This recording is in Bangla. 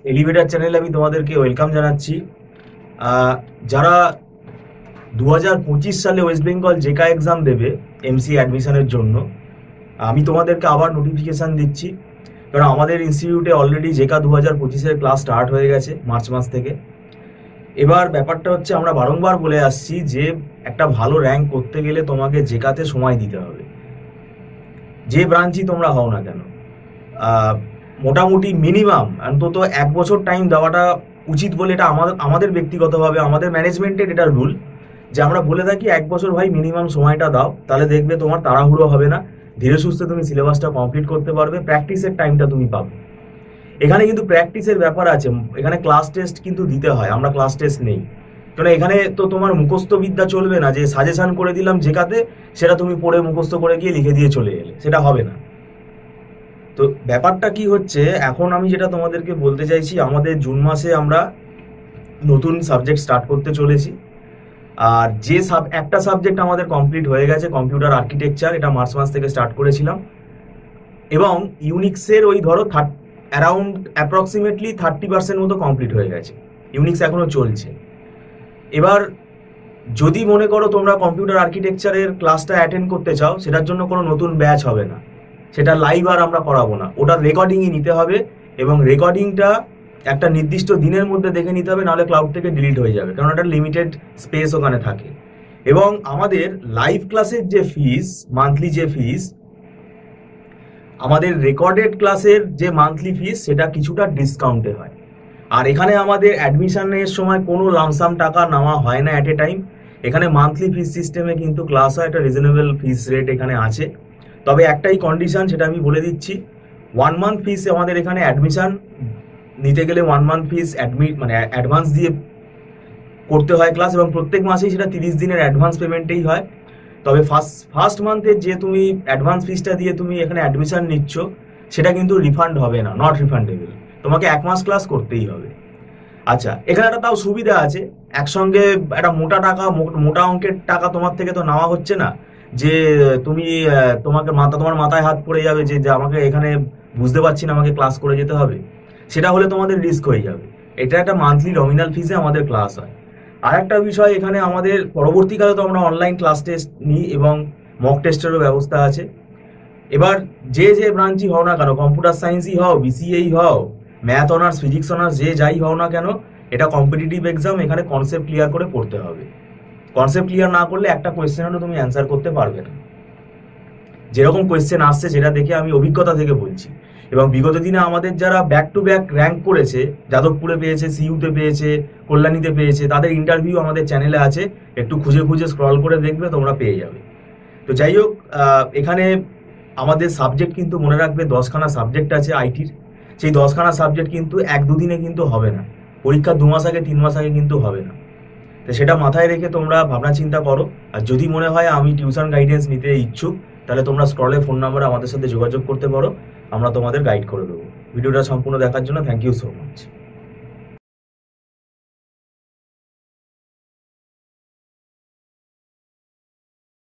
এলিভেটর চ্যানেলে আমি তোমাদেরকে ওয়েলকাম জানাচ্ছি। যারা 2025 সালে ওয়েস্ট বেঙ্গল জেকা এক্সাম দেবে এমসি অ্যাডমিশনের জন্য, আমি তোমাদেরকে আবার নোটিফিকেশান দিচ্ছি। কারণ আমাদের ইনস্টিটিউটে অলরেডি জেকা 2025-এর ক্লাস স্টার্ট হয়ে গেছে মার্চ মাস থেকে। এবার ব্যাপারটা হচ্ছে, আমরা বারংবার বলে আসছি যে একটা ভালো র্যাঙ্ক করতে গেলে তোমাকে জেকাতে সময় দিতে হবে, যে ব্রাঞ্চই তোমরা হও না কেন। মোটামুটি মিনিমাম অন্তত 1 বছর টাইম দেওয়াটা উচিত বলে এটা আমাদের ব্যক্তিগতভাবে আমাদের ম্যানেজমেন্টের এটা রুল, যে আমরা বলে থাকি 1 বছর ভাই মিনিমাম সময়টা দাও, তাহলে দেখবে তোমার তাড়াহুড়ো হবে না, ধীরে সুস্থে তুমি সিলেবাসটা কমপ্লিট করতে পারবে, প্র্যাকটিসের টাইমটা তুমি পাবে। এখানে কিন্তু প্র্যাকটিসের ব্যাপার আছে, এখানে ক্লাস টেস্ট কিন্তু দিতে হয়, আমরা ক্লাস টেস্ট নেই। কারণ এখানে তো তোমার মুখস্থ বিদ্যা চলবে না, যে সাজেশন করে দিলাম জেকাতে সেটা তুমি পড়ে মুখস্থ করে গিয়ে লিখে দিয়ে চলে এলে, সেটা হবে না। তো ব্যাপারটা কি হচ্ছে, এখন আমি যেটা তোমাদেরকে বলতে চাইছি, আমাদের জুন মাসে আমরা নতুন সাবজেক্ট স্টার্ট করতে চলেছি। আর যে একটা সাবজেক্ট আমাদের কমপ্লিট হয়ে গেছে, কম্পিউটার আর্কিটেকচার, এটা মার্চ মাস থেকে স্টার্ট করেছিলাম। এবং ইউনিক্সের ওই ধরো অ্যারাউন্ড অ্যাপ্রক্সিমেটলি 30% মতো কমপ্লিট হয়ে গেছে, ইউনিক্স এখনও চলছে। এবার যদি মনে করো তোমরা কম্পিউটার আর্কিটেকচারের ক্লাসটা অ্যাটেন্ড করতে চাও, সেটার জন্য কোনো নতুন ব্যাচ হবে না, সেটা লাইভ আর আমরা করাবো না, ওটার রেকর্ডিংই নিতে হবে। এবং রেকর্ডিংটা একটা নির্দিষ্ট দিনের মধ্যে দেখে নিতে হবে, নাহলে ক্লাউড থেকে ডিলিট হয়ে যাবে, কারণ একটা লিমিটেড স্পেস ওখানে থাকে। এবং আমাদের লাইভ ক্লাসের যে ফিস, মান্থলি যে ফিস, আমাদের রেকর্ডেড ক্লাসের যে মান্থলি ফিস সেটা কিছুটা ডিসকাউন্টে হয়। আর এখানে আমাদের অ্যাডমিশনের সময় কোনো লামসাম টাকা নেওয়া হয় না অ্যাট এ টাইম, এখানে মান্থলি ফিস সিস্টেমে কিন্তু ক্লাস হয়, একটা রিজনেবল ফিস রেট এখানে আছে। তবে একটাই কন্ডিশন, সেটা আমি বলে দিচ্ছি, 1 মান্থ ফিস আমাদের এখানে অ্যাডমিশন নিতে গেলে 1 মান্থ ফিস মানে অ্যাডভান্স দিয়ে করতে হয় ক্লাস, এবং প্রত্যেক মাসেই সেটা 30 দিনের অ্যাডভান্স পেমেন্টেই হয়। তবে ফার্স্ট মান্থের যে তুমি অ্যাডভান্স ফিসটা দিয়ে তুমি এখানে অ্যাডমিশন নিচ্ছ, সেটা কিন্তু রিফান্ড হবে না, নট রিফান্ডেবল, তোমাকে 1 মাস ক্লাস করতেই হবে। আচ্ছা, এখানে একটা তাও সুবিধা আছে, একসঙ্গে একটা মোটা অঙ্কের টাকা তোমার থেকে তো নেওয়া হচ্ছে না, যে তুমি তোমার মাথায় হাত পড়ে যাবে যে আমাকে এখানে বুঝতে পারছি না, আমাকে ক্লাস করে যেতে হবে, সেটা হলে তোমাদের রিস্ক হয়ে যাবে। এটা একটা মান্থলি নমিনাল ফিসে আমাদের ক্লাস হয়। আর একটা বিষয়, এখানে আমাদের পরবর্তীকালে তো আমরা অনলাইন ক্লাস টেস্ট নিই এবং মক টেস্টেরও ব্যবস্থা আছে। এবার যে ব্রাঞ্চই হও না কেন, কম্পিউটার সায়েন্সই হও, বিসিএই হও, ম্যাথ অনার্স, ফিজিক্স অনার্স, যাই হও না কেন, এটা কম্পিটিটিভ এক্সাম, এখানে কনসেপ্ট ক্লিয়ার করে পড়তে হবে। কনসেপ্ট ক্লিয়ার না করলে একটা কোয়েশ্চেনেরও তুমি অ্যান্সার করতে পারবে না। যেরকম কোয়েশ্চেন আসছে সেটা দেখে আমি অভিজ্ঞতা থেকে বলছি। এবং বিগত দিনে আমাদের যারা ব্যাক টু ব্যাক র্যাঙ্ক করেছে, যাদবপুরে পেয়েছে, সিইউতে পেয়েছে, কল্যাণীতে পেয়েছে, তাদের ইন্টারভিউ আমাদের চ্যানেলে আছে, একটু খুঁজে স্ক্রল করে দেখবে, তোমরা পেয়ে যাবে। তো যাই হোক, এখানে আমাদের সাবজেক্ট কিন্তু মনে রাখবে 10খানা সাবজেক্ট আছে আইটির। সেই 10খানা সাবজেক্ট কিন্তু 1-2 দিনে কিন্তু হবে না, পরীক্ষা 2 মাস আগে 3 মাস আগে কিন্তু হবে না। তো সেটা মাথায় রেখে তোমরা ভাবনা চিন্তা করো। আর যদি মনে হয় আমি টিউশন গাইডেন্স নিতে ইচ্ছুক, তাহলে তোমরা স্ক্রলে ফোন নাম্বারে আমাদের সাথে যোগাযোগ করতে পারো, আমরা তোমাদের গাইড করে দেবো। ভিডিওটা সম্পূর্ণ দেখার জন্য থ্যাংক ইউ সো মাচ।